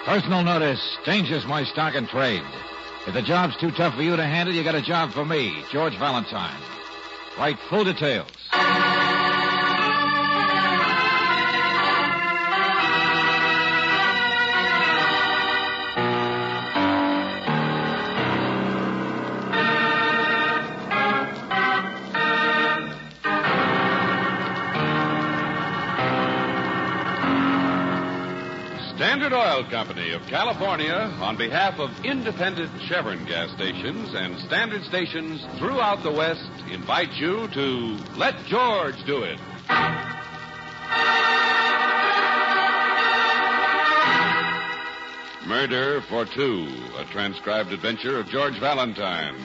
Personal notice. Danger's my stock and trade. If the job's too tough for you to handle, you got a job for me, George Valentine. Write full details. Standard Oil Company of California, on behalf of independent Chevron gas stations and standard stations throughout the West, invite you to Let George Do It. Murder for Two, a transcribed adventure of George Valentine.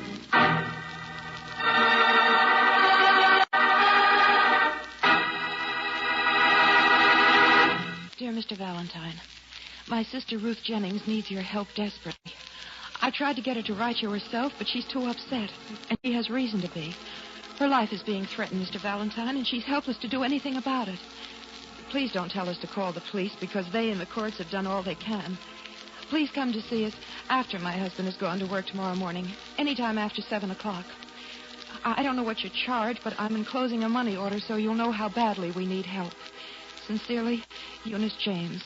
Dear Mr. Valentine, my sister Ruth Jennings needs your help desperately. I tried to get her to write you herself, but she's too upset, and she has reason to be. Her life is being threatened, Mr. Valentine, and she's helpless to do anything about it. Please don't tell us to call the police, because they and the courts have done all they can. Please come to see us after my husband has gone to work tomorrow morning, anytime after 7 o'clock. I don't know what you charge, but I'm enclosing a money order so you'll know how badly we need help. Sincerely, Eunice James.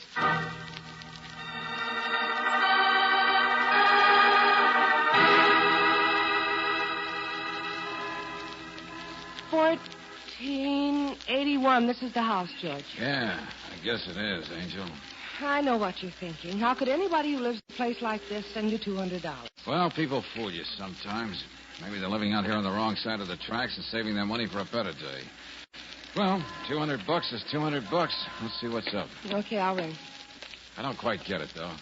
1481. This is the house, George. Yeah, I guess it is, Angel. I know what you're thinking. How could anybody who lives in a place like this send you $200? Well, people fool you sometimes. Maybe they're living out here on the wrong side of the tracks and saving their money for a better day. Well, $200 is $200. Let's see what's up. Okay, I'll ring. I don't quite get it, though.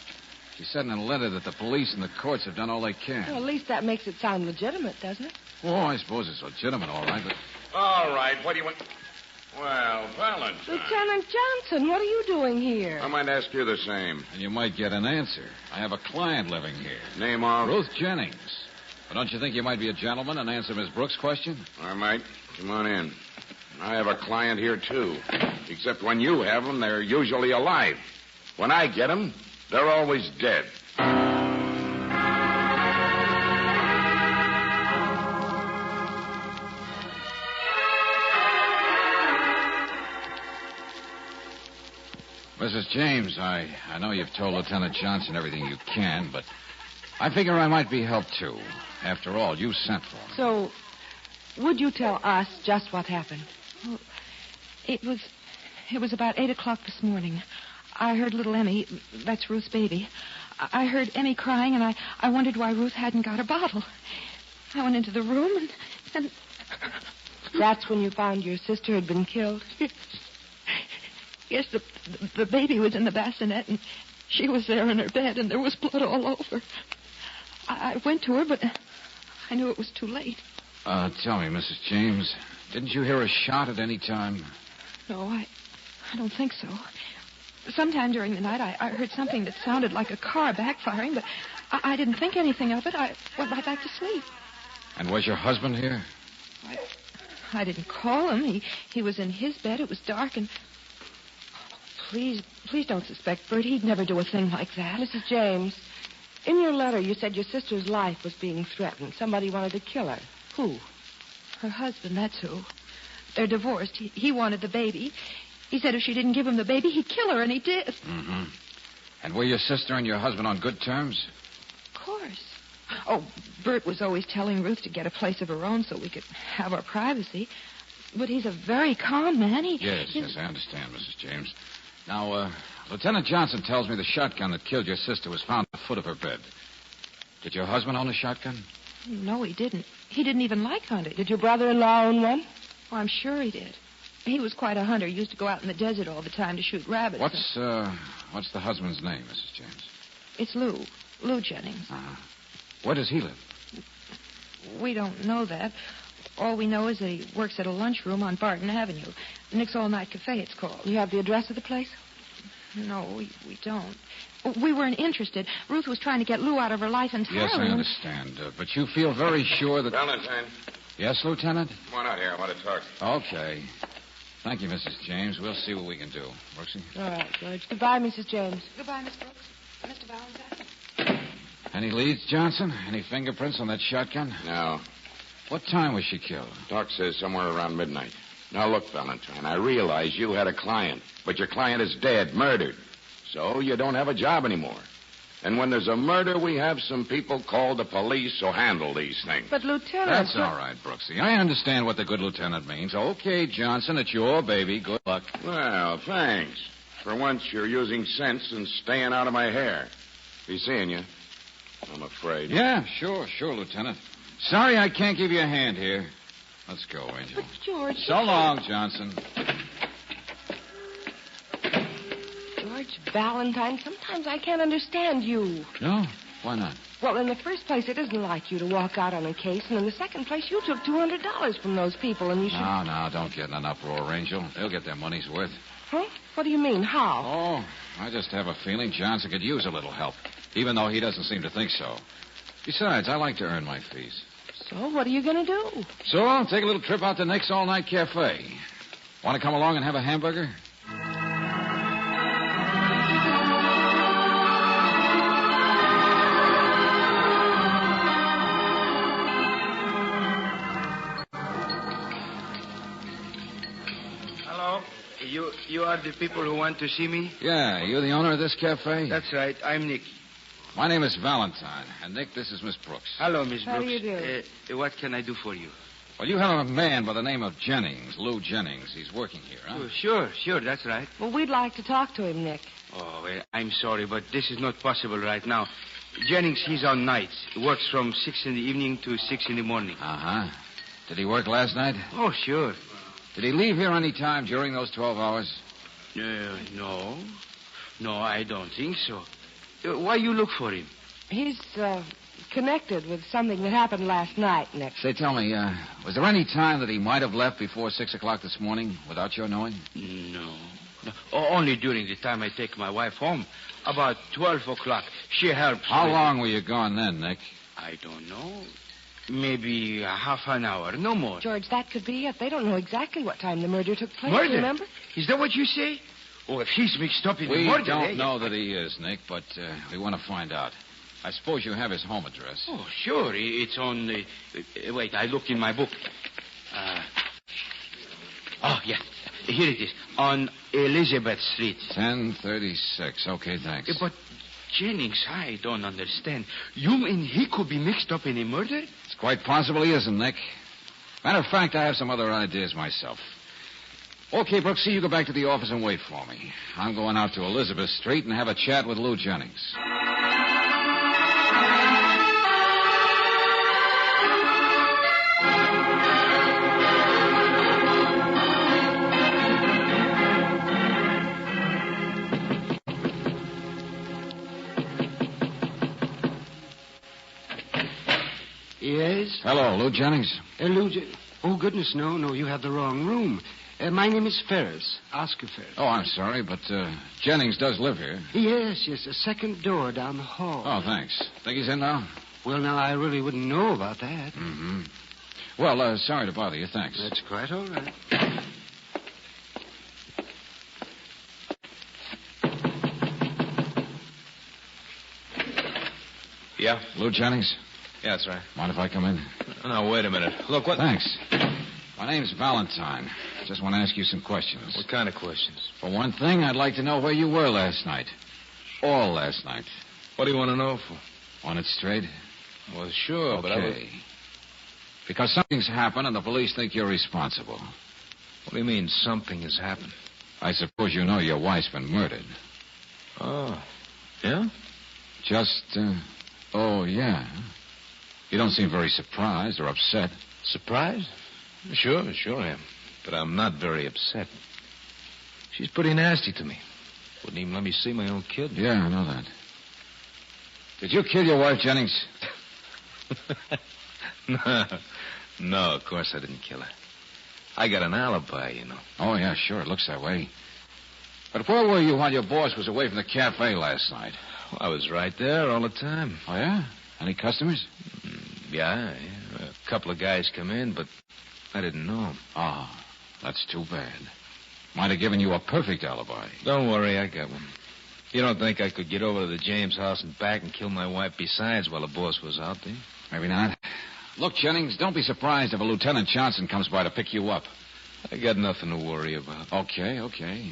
She said in a letter that the police and the courts have done all they can. Well, at least that makes it sound legitimate, doesn't it? Oh, I suppose it's legitimate, all right, but... All right, what do you want? Well, Valentine. Lieutenant Johnson, what are you doing here? I might ask you the same. And you might get an answer. I have a client living here. Name of? Ruth Jennings. But don't you think you might be a gentleman and answer Miss Brooks' question? I might. Come on in. I have a client here, too. Except when you have them, they're usually alive. When I get them, they're always dead. Mrs. James, I know you've told Lieutenant Johnson everything you can, but I figure I might be helped, too. After all, you sent for me. So, would you tell us just what happened? Well, it was about 8 o'clock this morning. I heard little Emmy, that's Ruth's baby. I heard Emmy crying, and I wondered why Ruth hadn't got a bottle. I went into the room, and... That's when you found your sister had been killed? Yes, the baby was in the bassinet, and she was there in her bed, and there was blood all over. I went to her, but I knew it was too late. Tell me, Mrs. James, didn't you hear a shot at any time? No, I don't think so. Sometime during the night, I heard something that sounded like a car backfiring, but I didn't think anything of it. I went right back to sleep. And was your husband here? I didn't call him. He was in his bed. It was dark, and... Please don't suspect Bert. He'd never do a thing like that. Mrs. James, in your letter, you said your sister's life was being threatened. Somebody wanted to kill her. Who? Her husband, that's who. They're divorced. He wanted the baby. He said if she didn't give him the baby, he'd kill her, and he did. Mm-hmm. And were your sister and your husband on good terms? Of course. Oh, Bert was always telling Ruth to get a place of her own so we could have our privacy. But he's a very calm man. Yes, I understand, Mrs. James. Now, Lieutenant Johnson tells me the shotgun that killed your sister was found at the foot of her bed. Did your husband own a shotgun? No, he didn't. He didn't even like hunting. Did your brother-in-law own one? Oh, I'm sure he did. He was quite a hunter. He used to go out in the desert all the time to shoot rabbits. What's the husband's name, Mrs. James? It's Lou. Lou Jennings. Where does he live? We don't know that. All we know is that he works at a lunchroom on Barton Avenue. Nick's All-Night Cafe, it's called. You have the address of the place? No, we don't. We weren't interested. Ruth was trying to get Lou out of her life entirely. Yes, I understand. But you feel very sure that... Valentine. Yes, Lieutenant? Come on out here. I want to talk. Okay. Thank you, Mrs. James. We'll see what we can do. Brooksy? All right, George. Goodbye, Mrs. James. Goodbye, Miss Brooks. Mr. Valentine? Any leads, Johnson? Any fingerprints on that shotgun? No. What time was she killed? Doc says somewhere around midnight. Now, look, Valentine, I realize you had a client, but your client is dead, murdered. So you don't have a job anymore. And when there's a murder, we have some people called the police who handle these things. But, Lieutenant... That's all right, Brooksy. I understand what the good lieutenant means. Okay, Johnson, it's your baby. Good luck. Well, thanks. For once, you're using sense and staying out of my hair. Be seeing you, I'm afraid. Yeah, sure, Lieutenant. Sorry I can't give you a hand here. Let's go, Angel. But, George... So long, Johnson. George Valentine, sometimes I can't understand you. No? Why not? Well, in the first place, it isn't like you to walk out on a case. And in the second place, you took $200 from those people, and you should... No, don't get in an uproar, Angel. They'll get their money's worth. Huh? What do you mean? How? Oh, I just have a feeling Johnson could use a little help, even though he doesn't seem to think so. Besides, I like to earn my fees. So, what are you going to do? So, I'll take a little trip out to Nick's all-night cafe. Want to come along and have a hamburger? Hello? You are the people who want to see me? Yeah, you the owner of this cafe? That's right. I'm Nick. My name is Valentine. And, Nick, this is Miss Brooks. Hello, Miss How do Brooks. you do? What can I do for you? Well, you have a man by the name of Jennings, Lou Jennings. He's working here, huh? Oh, sure, that's right. Well, we'd like to talk to him, Nick. Oh, well, I'm sorry, but this is not possible right now. Jennings, he's on nights. He works from 6 in the evening to 6 in the morning. Uh-huh. Did he work last night? Oh, sure. Did he leave here any time during those 12 hours? No. No, I don't think so. Why you look for him? He's, connected with something that happened last night, Nick. Say, tell me, was there any time that he might have left before 6 o'clock this morning without your knowing? No. Only during the time I take my wife home. About 12 o'clock. She helps. How with- long were you gone then, Nick? I don't know. Maybe a half an hour, no more. George, that could be it. They don't know exactly what time the murder took place, Murder? remember? Is that what you say? Oh, if he's mixed up in the We murder... don't know that he is, Nick, but we want to find out. I suppose you have his home address. Oh, sure. It's on the... wait, I look in my book. Oh, yeah. Here it is. On Elizabeth Street. 1036. Okay, thanks. But, Jennings, I don't understand. You mean he could be mixed up in a murder? It's quite possible he isn't, Nick. Matter of fact, I have some other ideas myself. Okay, Brooksy, you go back to the office and wait for me. I'm going out to Elizabeth Street and have a chat with Lou Jennings. Yes? Hello, Lou Jennings. Oh, goodness, no, you have the wrong room. My name is Ferris, Oscar Ferris. Oh, I'm sorry, but Jennings does live here. Yes, a second door down the hall. Oh, thanks. Think he's in now? Well, now, I really wouldn't know about that. Mm-hmm. Well, sorry to bother you. Thanks. That's quite all right. Yeah? Lou Jennings, Yeah, that's right. mind if I come in? No, wait a minute. Look, what... Thanks. My name's Valentine. Just want to ask you some questions. What kind of questions? For one thing, I'd like to know where you were last night. All last night. What do you want to know for? Want it straight? Well, sure, but I... Okay. Because something's happened and the police think you're responsible. What do you mean something has happened? I suppose you know your wife's been murdered. Oh. Yeah? Just, oh, yeah. You don't seem very surprised or upset. Surprised? Sure I am. But I'm not very upset. She's pretty nasty to me. Wouldn't even let me see my own kid. Yeah, I know that. Did you kill your wife, Jennings? No, of course I didn't kill her. I got an alibi, you know. Oh, yeah, sure. It looks that way. But where were you while your boss was away from the cafe last night? Well, I was right there all the time. Oh, yeah? Any customers? Yeah. A couple of guys come in, but I didn't know them. Oh, that's too bad. Might have given you a perfect alibi. Don't worry, I got one. You don't think I could get over to the James house and back and kill my wife besides while the boss was out there? Maybe not. Look, Jennings, don't be surprised if a Lieutenant Johnson comes by to pick you up. I got nothing to worry about. Okay.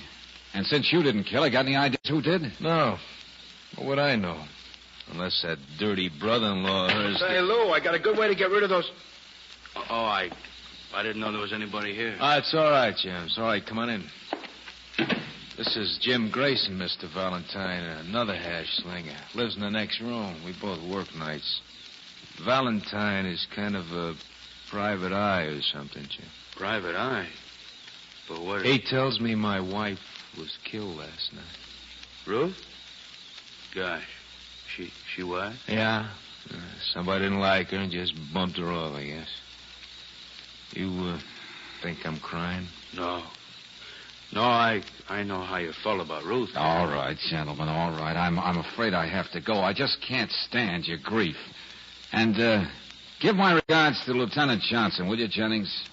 And since you didn't kill her, got any ideas who did? No. What would I know? Unless that dirty brother-in-law of hers... Say, Lou, I got a good way to get rid of those... Oh, I didn't know there was anybody here. It's all right, Jim. It's all right. Come on in. This is Jim Grayson, Mr. Valentine, another hash slinger. Lives in the next room. We both work nights. Valentine is kind of a private eye or something, Jim. Private eye? But what... He tells me my wife was killed last night. Ruth? Gosh. She what? Yeah. Somebody didn't like her and just bumped her off, I guess. You think I'm crying? No. No, I know how you felt about Ruth. All right, gentlemen, all right. I'm afraid I have to go. I just can't stand your grief. And give my regards to Lieutenant Johnson, will you, Jennings?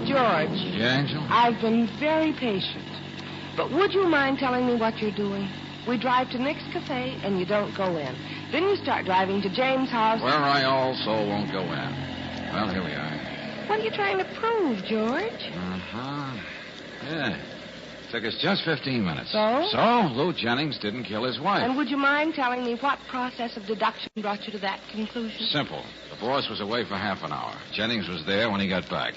George. Yeah, Angel? I've been very patient. But would you mind telling me what you're doing? We drive to Nick's Cafe, and you don't go in. Then you start driving to James' house. Where I also won't go in. Well, here we are. What are you trying to prove, George? Yeah. Took us just 15 minutes. So? So, Lou Jennings didn't kill his wife. And would you mind telling me what process of deduction brought you to that conclusion? Simple. The boss was away for half an hour. Jennings was there when he got back.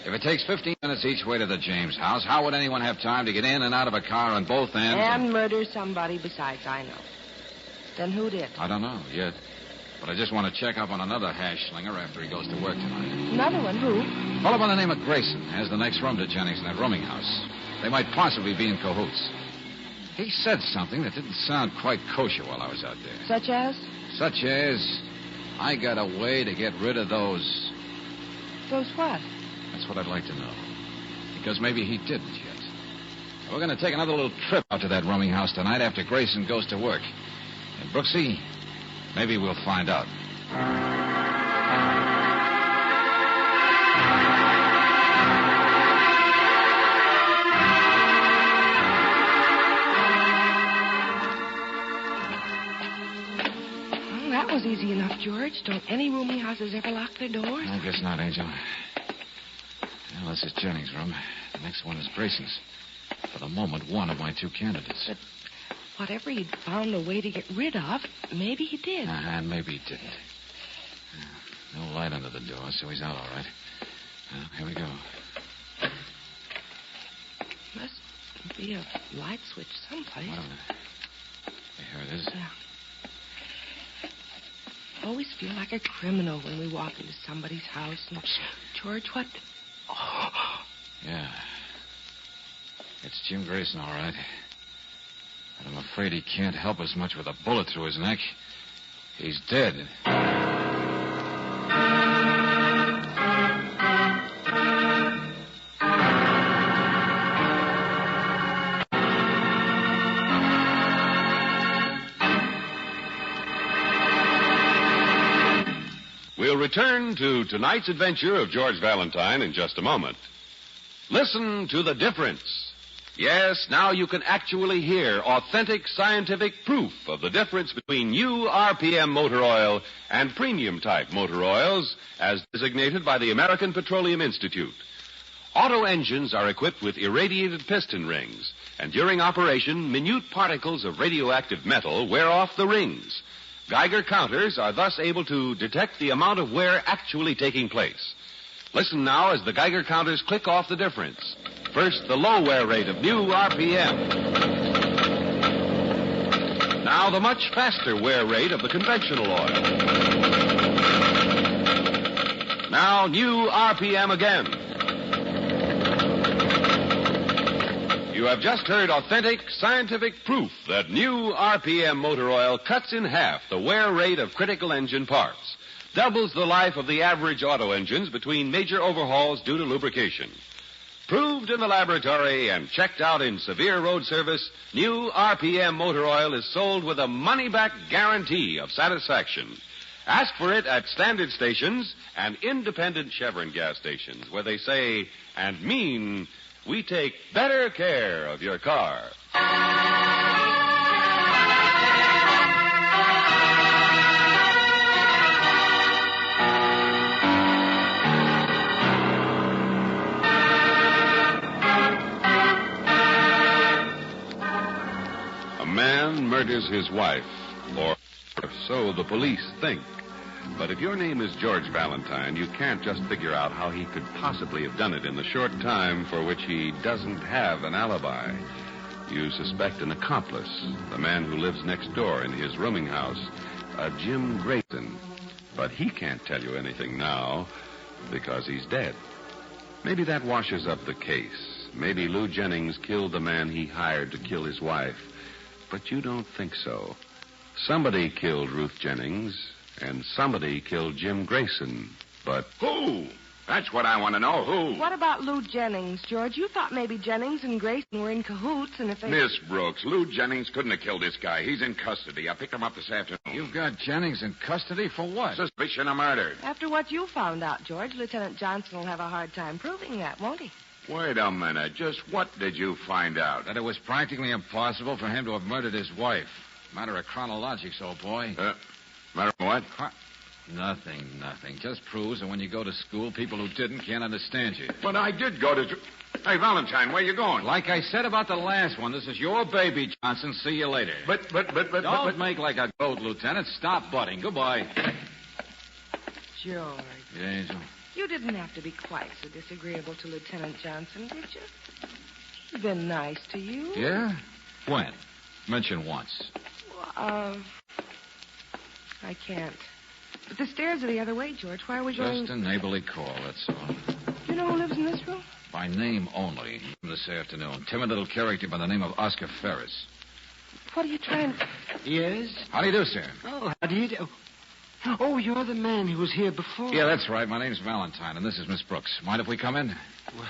If it takes 15 minutes each way to the James house, how would anyone have time to get in and out of a car on both ends? And murder somebody besides, I know. Then who did? I don't know yet. But I just want to check up on another hash slinger after he goes to work tonight. Another one, who? A fellow by the name of Grayson has the next room to Jennings in that rooming house. They might possibly be in cahoots. He said something that didn't sound quite kosher while I was out there. Such as? Such as, I got a way to get rid of those... Those what? That's what I'd like to know. Because maybe he didn't yet. We're going to take another little trip out to that rooming house tonight after Grayson goes to work. And Brooksy, maybe we'll find out. Well, that was easy enough, George. Don't any rooming houses ever lock their doors? I guess not, Angel. Well, this is Jennings' room. The next one is Grayson's. For the moment, one of my two candidates. But whatever he'd found a way to get rid of, maybe he did. And maybe he didn't. No light under the door, so he's out all right. Well, here we go. Must be a light switch someplace. Wait a minute. Here it is. Yeah. Always feel like a criminal when we walk into somebody's house. And George, what? Oh. Yeah. It's Jim Grayson, all right. But I'm afraid he can't help us much with a bullet through his neck. He's dead. We'll return to tonight's adventure of George Valentine in just a moment. Listen to the difference. Yes, now you can actually hear authentic scientific proof of the difference between new RPM motor oil and premium type motor oils as designated by the American Petroleum Institute. Auto engines are equipped with irradiated piston rings, and during operation, minute particles of radioactive metal wear off the rings. Geiger counters are thus able to detect the amount of wear actually taking place. Listen now as the Geiger counters click off the difference. First, the low wear rate of new RPM. Now, the much faster wear rate of the conventional oil. Now, new RPM again. You have just heard authentic scientific proof that new RPM motor oil cuts in half the wear rate of critical engine parts, doubles the life of the average auto engines between major overhauls due to lubrication. Proved in the laboratory and checked out in severe road service, new RPM motor oil is sold with a money-back guarantee of satisfaction. Ask for it at standard stations and independent Chevron gas stations, where they say and mean, we take better care of your car. A man murders his wife, or so the police think. But if your name is George Valentine, you can't just figure out how he could possibly have done it in the short time for which he doesn't have an alibi. You suspect an accomplice, the man who lives next door in his rooming house, Jim Grayson. But he can't tell you anything now because he's dead. Maybe that washes up the case. Maybe Lou Jennings killed the man he hired to kill his wife. But you don't think so. Somebody killed Ruth Jennings, and somebody killed Jim Grayson. But Who? That's what I want to know. Who? What about Lou Jennings, George? You thought maybe Jennings and Grayson were in cahoots, and if they... Miss Brooks, Lou Jennings couldn't have killed this guy. He's in custody. I picked him up this afternoon. You've got Jennings in custody for what? Suspicion of murder. After what you found out, George, Lieutenant Johnson will have a hard time proving that, won't he? Wait a minute. Just what did you find out? That it was practically impossible for him to have murdered his wife. Matter of chronologics, old boy. Matter of what? Nothing. Just proves that when you go to school, people who didn't can't understand you. But I did go to... Hey, Valentine, where you going? Like I said about the last one, this is your baby, Johnson. See you later. But... Don't make like a goat, Lieutenant. Stop butting. Goodbye. George, Yeah, Angel. you didn't have to be quite so disagreeable to Lieutenant Johnson, did you? He's been nice to you. Yeah? When? Mention once. I can't. But the stairs are the other way, George. Why are we going... Just a neighborly call, that's all. You know who lives in this room? By name only, this afternoon. Timid little character by the name of Oscar Ferris. What are you trying to... Yes? How do you do, sir? Oh, how do you do? Oh, you're the man who was here before. Yeah, that's right. My name's Valentine, and this is Miss Brooks. Mind if we come in? Well,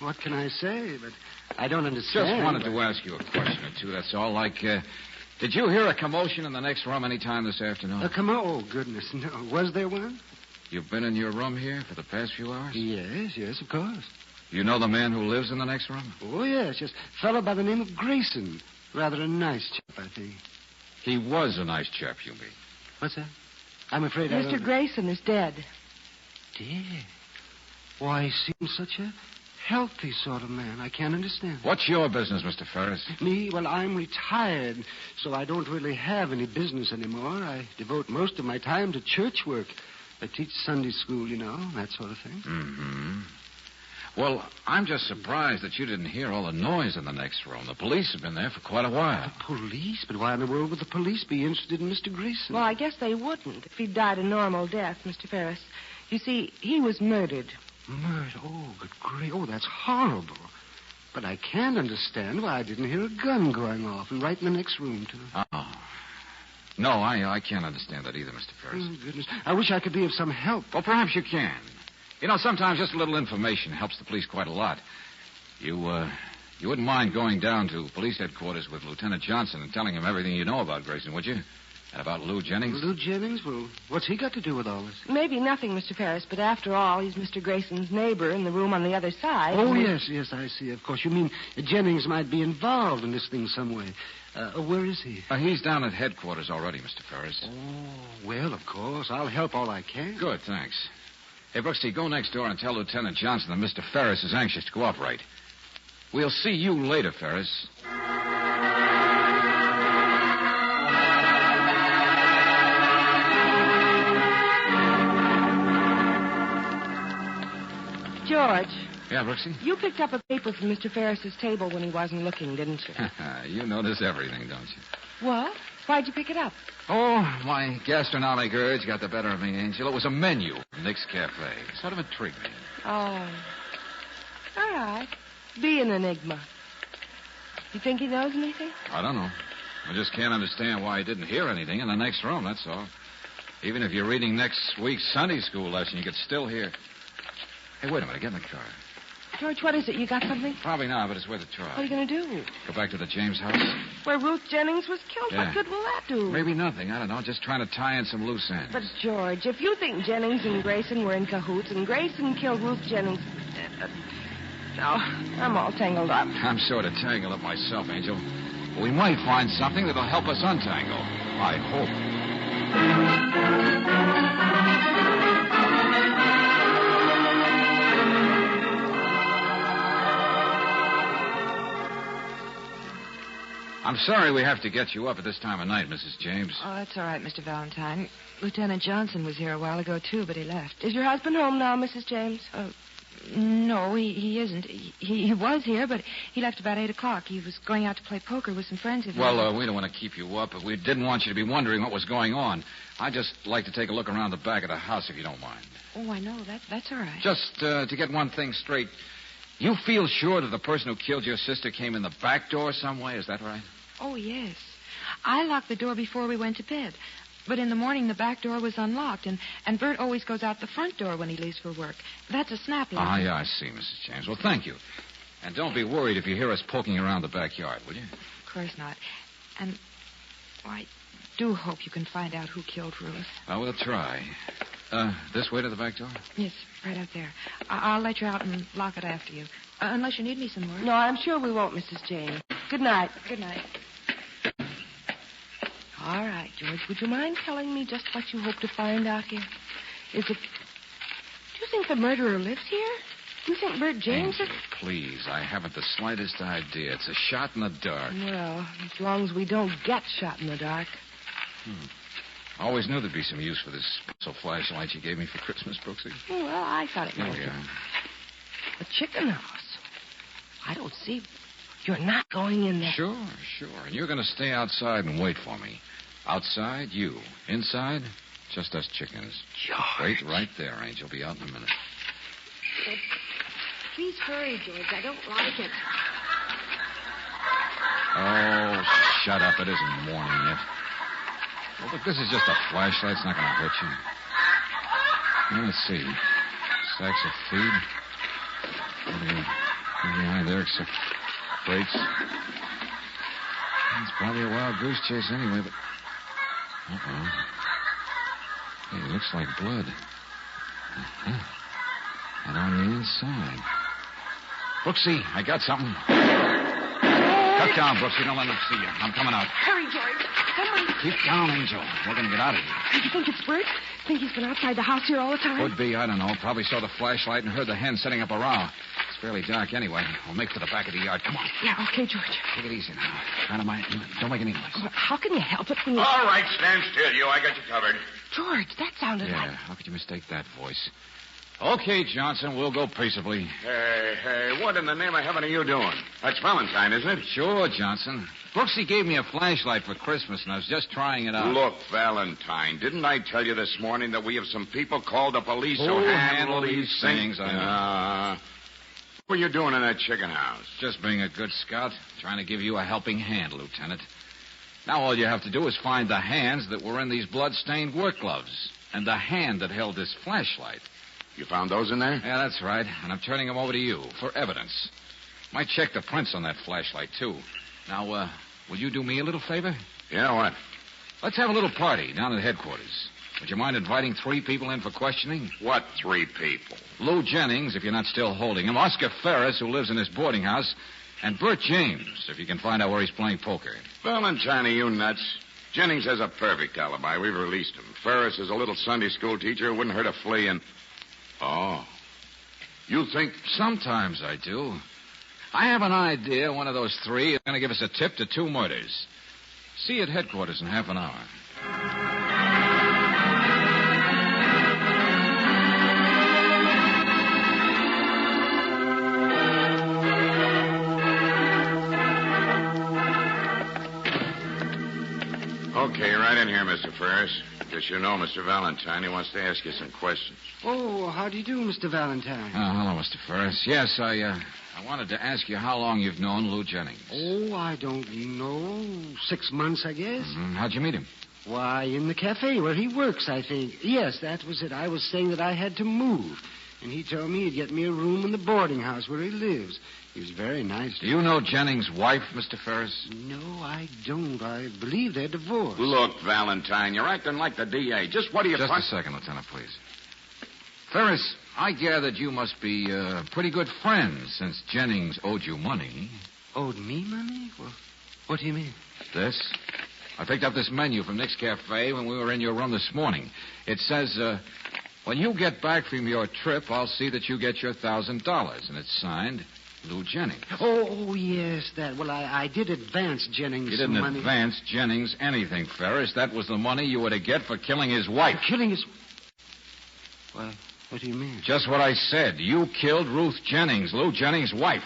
what can I say? But I don't understand. Just wanted to ask you a question or two, that's all. Like, did you hear a commotion in the next room any time this afternoon? Oh, goodness, no. Was there one? You've been in your room here for the past few hours? Yes, of course. You know the man who lives in the next room? Oh, yes. Fellow by the name of Grayson. Rather a nice chap, I think. He was a nice chap, you mean. What's that? I'm afraid I don't... Mr. Grayson is dead. Dear. Why, he seems such a healthy sort of man. I can't understand. What's your business, Mr. Ferris? Me? Well, I'm retired, so I don't really have any business anymore. I devote most of my time to church work. I teach Sunday school, you know, that sort of thing. Mm-hmm. Well, I'm just surprised that you didn't hear all the noise in the next room. The police have been there for quite a while. The police? But why in the world would the police be interested in Mr. Grayson? Well, I guess they wouldn't if he'd died a normal death, Mr. Ferris. You see, he was murdered. Murder? Oh, good grief. Oh, that's horrible. But I can't understand why I didn't hear a gun going off, and right in the next room, too. Oh. No, I can't understand that either, Mr. Ferris. Oh, goodness. I wish I could be of some help. Well, perhaps you can. You know, sometimes just a little information helps the police quite a lot. You wouldn't mind going down to police headquarters with Lieutenant Johnson and telling him everything you know about Grayson, would you? And about Lou Jennings? Lou Jennings? Well, what's he got to do with all this? Maybe nothing, Mr. Ferris, but after all, he's Mr. Grayson's neighbor in the room on the other side. Oh, yes, I see. Of course, you mean Jennings might be involved in this thing some way. Where is he? He's down at headquarters already, Mr. Ferris. Oh, well, of course. I'll help all I can. Good, thanks. Hey, Brooksy, go next door and tell Lieutenant Johnson that Mr. Ferris is anxious to cooperate. We'll see you later, Ferris. George, Yeah, Brooksy? you picked up a paper from Mr. Ferris's table when he wasn't looking, didn't you? You notice everything, don't you? What? Why'd you pick it up? Oh, my gastronomic urge got the better of me, Angel. It was a menu from Nick's Cafe. Sort of intrigued me. Oh. All right. Be an enigma. You think he knows anything? I don't know. I just can't understand why he didn't hear anything in the next room, that's all. Even if you're reading next week's Sunday school lesson, you could still hear. Hey, wait a minute. Get in the car. George, what is it? You got something? Probably not, but it's worth a try. What are you going to do? Go back to the James house? Where Ruth Jennings was killed? Yeah. What good will that do? Maybe nothing. I don't know. Just trying to tie in some loose ends. But, George, if you think Jennings and Grayson were in cahoots and Grayson killed Ruth Jennings... no, I'm all tangled up. I'm sort of tangled up myself, Angel. But we might find something that'll help us untangle. I hope. I'm sorry we have to get you up at this time of night, Mrs. James. Oh, that's all right, Mr. Valentine. Lieutenant Johnson was here a while ago, too, but he left. Is your husband home now, Mrs. James? No, he isn't. He was here, but he left about 8 o'clock. He was going out to play poker with some friends of his. Well, we don't want to keep you up, but we didn't want you to be wondering what was going on. I'd just like to take a look around the back of the house, if you don't mind. Oh, I know. That's all right. Just to get one thing straight. You feel sure that the person who killed your sister came in the back door some way? Is that right? Oh, yes. I locked the door before we went to bed. But in the morning, the back door was unlocked, and Bert always goes out the front door when he leaves for work. That's a snap lock. Ah, yeah, I see, Mrs. James. Well, thank you. And don't be worried if you hear us poking around the backyard, will you? Of course not. And I do hope you can find out who killed Ruth. I will try. This way to the back door? Yes, right out there. I'll let you out and lock it after you. Unless you need me some more. No, I'm sure we won't, Mrs. James. Good night. Good night. All right, George. Would you mind telling me just what you hope to find out here? Do you think the murderer lives here? Do you think Bert James Angel, please. I haven't the slightest idea. It's a shot in the dark. Well, as long as we don't get shot in the dark. I always knew there'd be some use for this special flashlight you gave me for Christmas, Brooksy. Well, I thought it Here might we be. are. A chicken house. I don't see. You're not going in there. Sure. And you're going to stay outside and wait for me. Outside, you. Inside, just us chickens. George. Wait right there, Angel. Be out in a minute. Please hurry, George. I don't like it. Oh, shut up. It isn't morning yet. Well, look, this is just a flashlight. It's not going to hurt you. Now, let's see. Sacks of feed. Nothing behind there except crates. It's probably a wild goose chase anyway, but... Uh-oh. Hey, it looks like blood. Uh-huh. And on the inside. Brooksy, I got something. Cut down, Brooksy. Don't let them see you. I'm coming out. Hurry, George. Somebody. Keep down, Angel. We're going to get out of here. Do you think it's Bert? Think he's been outside the house here all the time? Could be. I don't know. Probably saw the flashlight and heard the hen setting up a row. It's fairly dark anyway. We'll make for the back of the yard. Come on. Yeah, okay, George. Take it easy now. Don't make any noise. How can you help it when you... All right, stand still, you. I got you covered. George, that sounded Yeah, like... how could you mistake that voice? Okay, Johnson, we'll go peaceably. Hey, what in the name of heaven are you doing? That's Valentine, isn't it? Sure, Johnson. Brooksy gave me a flashlight for Christmas, and I was just trying it out. Look, Valentine, didn't I tell you this morning that we have some people called the police Who who handle these things? I know. What were you doing in that chicken house? Just being a good scout, trying to give you a helping hand, Lieutenant. Now all you have to do is find the hands that were in these blood-stained work gloves, and the hand that held this flashlight. You found those in there? Yeah, that's right, and I'm turning them over to you for evidence. Might check the prints on that flashlight, too. Now, will you do me a little favor? Yeah, what? Let's have a little party down at headquarters. Would you mind inviting 3 people in for questioning? What 3 people? Lou Jennings, if you're not still holding him, Oscar Ferris, who lives in this boarding house, and Bert James, if you can find out where he's playing poker. Valentine, are you nuts? Jennings has a perfect alibi. We've released him. Ferris is a little Sunday school teacher who wouldn't hurt a flea and... Oh. You think... Sometimes I do. I have an idea one of those 3 is going to give us a tip to 2 murders. See you at headquarters in half an hour. Okay, right in here, Mr. Ferris. Guess you know Mr. Valentine. He wants to ask you some questions. Oh, how do you do, Mr. Valentine? Hello, Mr. Ferris. Yes, I wanted to ask you how long you've known Lou Jennings. Oh, I don't know. 6 months, I guess. Mm-hmm. How'd you meet him? Why, in the cafe where he works, I think. Yes, that was it. I was saying that I had to move. And he told me he'd get me a room in the boarding house where he lives. He was very nice. Do you know Jennings' wife, Mr. Ferris? No, I don't. I believe they're divorced. Look, Valentine, you're acting like the DA. Just what do you... Just a second, Lieutenant, please. Ferris, I gathered you must be pretty good friends since Jennings owed you money. Owed me money? Well, what do you mean? This? I picked up this menu from Nick's Cafe when we were in your room this morning. It says, when you get back from your trip, I'll see that you get your $1,000. And it's signed Lou Jennings. Oh, yes, that. Well, I did advance Jennings You didn't some money. advance Jennings anything, Ferris. That was the money you were to get for killing his wife. Killing his... Well, what do you mean? Just what I said. You killed Ruth Jennings, Lou Jennings' wife.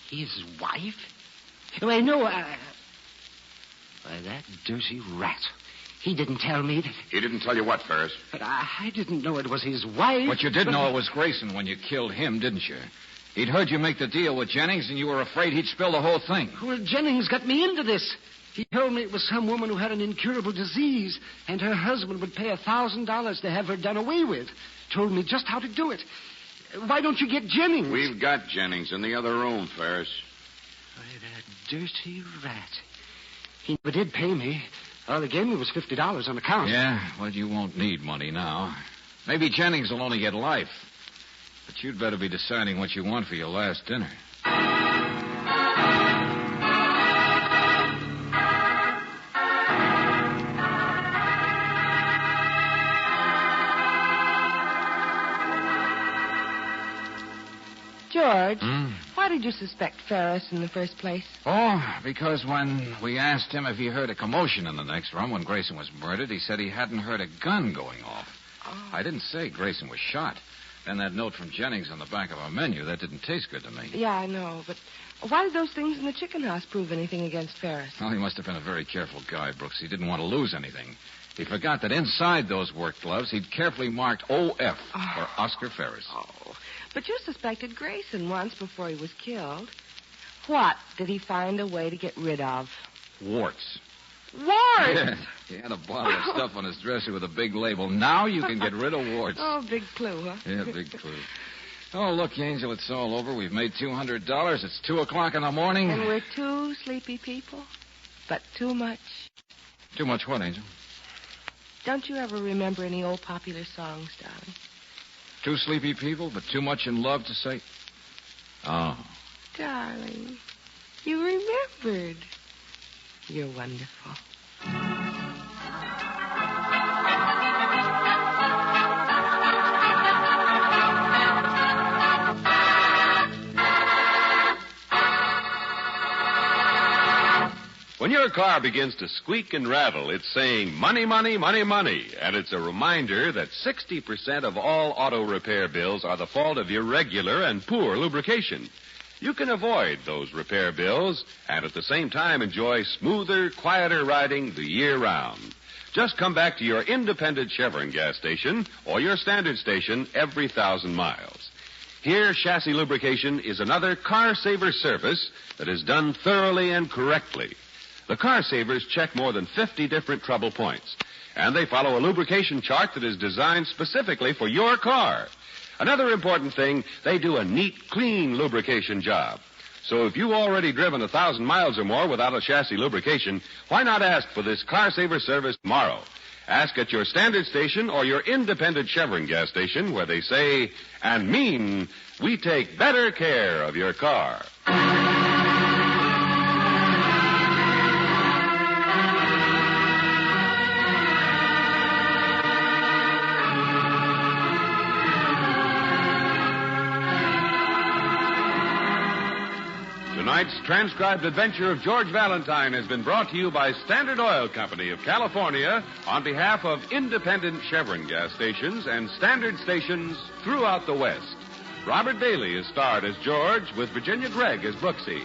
His wife? Well, no, Why, that dirty rat. He didn't tell me that... He didn't tell you what, Ferris? But I didn't know it was his wife. But you did know it was Grayson when you killed him, didn't you? He'd heard you make the deal with Jennings, and you were afraid he'd spill the whole thing. Well, Jennings got me into this. He told me it was some woman who had an incurable disease, and her husband would pay $1,000 to have her done away with. Told me just how to do it. Why don't you get Jennings? We've got Jennings in the other room, Ferris. Why, that dirty rat. He never did pay me. All he gave me was $50 on account. Yeah, well, you won't need money now. Maybe Jennings will only get life. But you'd better be deciding what you want for your last dinner. George, why did you suspect Ferris in the first place? Oh, because when we asked him if he heard a commotion in the next room when Grayson was murdered, he said he hadn't heard a gun going off. Oh. I didn't say Grayson was shot. Then that note from Jennings on the back of our menu, that didn't taste good to me. Yeah, I know, but why did those things in the chicken house prove anything against Ferris? Well, he must have been a very careful guy, Brooks. He didn't want to lose anything. He forgot that inside those work gloves, he'd carefully marked OF for Oscar Ferris. Oh, but you suspected Grayson once before he was killed. What did he find a way to get rid of? Warts. Warts! Yeah, he had a bottle of stuff on his dresser with a big label. Now you can get rid of warts. Oh, big clue, huh? Yeah, big clue. Oh, look, Angel, it's all over. We've made $200. It's 2 o'clock in the morning. And we're two sleepy people, but too much. Too much what, Angel? Don't you ever remember any old popular songs, darling? Two sleepy people, but too much in love to say... Oh. Darling, you remembered. You're wonderful. When your car begins to squeak and rattle, it's saying money, money, money, money. And it's a reminder that 60% of all auto repair bills are the fault of irregular and poor lubrication. You can avoid those repair bills and at the same time enjoy smoother, quieter riding the year round. Just come back to your independent Chevron gas station or your standard station every 1,000 miles. Here, chassis lubrication is another car saver service that is done thoroughly and correctly. The car savers check more than 50 different trouble points, and they follow a lubrication chart that is designed specifically for your car. Another important thing, they do a neat, clean lubrication job. So if you've already driven 1,000 miles or more without a chassis lubrication, why not ask for this car saver service tomorrow? Ask at your standard station or your independent Chevron gas station where they say and mean, we take better care of your car. Tonight's transcribed adventure of George Valentine has been brought to you by Standard Oil Company of California on behalf of independent Chevron gas stations and standard stations throughout the West. Robert Bailey is starred as George with Virginia Gregg as Brooksy.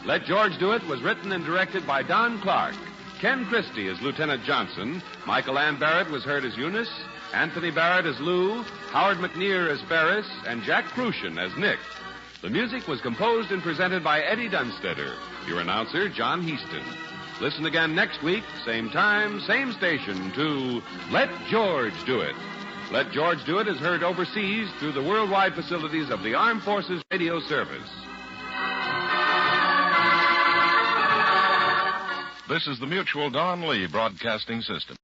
Let George Do It was written and directed by Don Clark. Ken Christie as Lieutenant Johnson. Michael Ann Barrett was heard as Eunice. Anthony Barrett as Lou. Howard McNear as Ferris. And Jack Crucian as Nick. The music was composed and presented by Eddie Dunstetter. Your announcer, John Heaston. Listen again next week, same time, same station, to Let George Do It. Let George Do It is heard overseas through the worldwide facilities of the Armed Forces Radio Service. This is the Mutual Don Lee Broadcasting System.